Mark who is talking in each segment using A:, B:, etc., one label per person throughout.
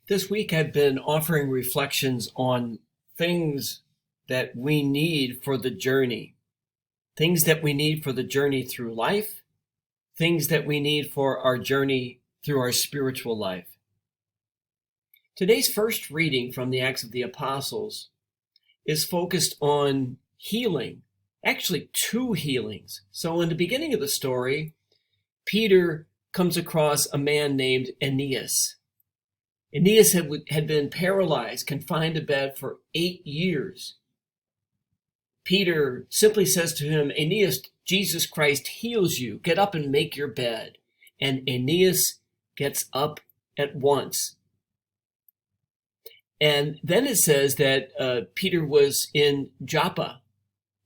A: This week I've been offering reflections on things that we need for the journey, things that we need for the journey through life, things that we need for our journey through our spiritual life. Today's first reading from the Acts of the Apostles is focused on healing, actually two healings. So in the beginning of the story, Peter comes across a man named Aeneas. Aeneas had been paralyzed, confined to bed for 8 years. Peter simply says to him, "Aeneas, Jesus Christ heals you. Get up and make your bed." And Aeneas gets up at once. And then it says that Peter was in Joppa,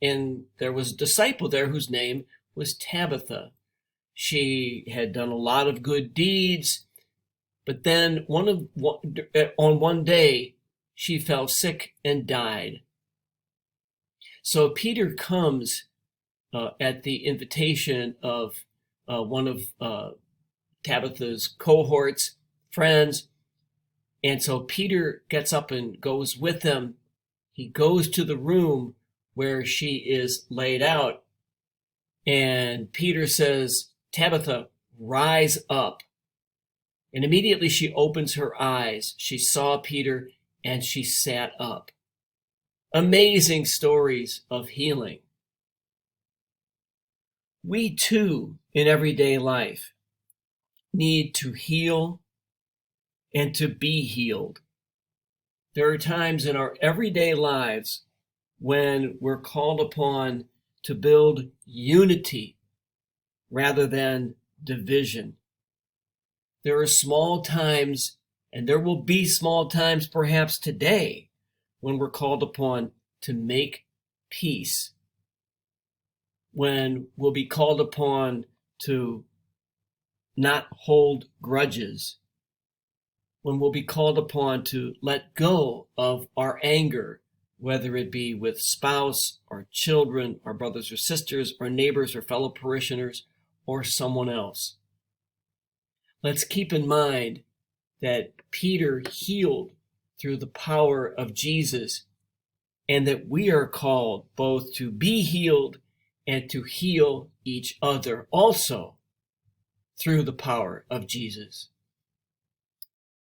A: and there was a disciple there whose name was Tabitha. She had done a lot of good deeds, but then on one day, she fell sick and died. So Peter comes at the invitation of one of Tabitha's cohorts, friends. And so Peter gets up and goes with them. He goes to the room where she is laid out. And Peter says, "Tabitha, rise up." And immediately she opens her eyes. She saw Peter and she sat up. Amazing stories of healing. We too, in everyday life, need to heal and to be healed. There are times in our everyday lives when we're called upon to build unity rather than division. There are small times, and there will be small times perhaps today, when we're called upon to make peace, when we'll be called upon to not hold grudges, when we'll be called upon to let go of our anger, whether it be with spouse or children or brothers or sisters or neighbors or fellow parishioners or someone else. Let's keep in mind that Peter healed through the power of Jesus, and that we are called both to be healed and to heal each other also through the power of Jesus.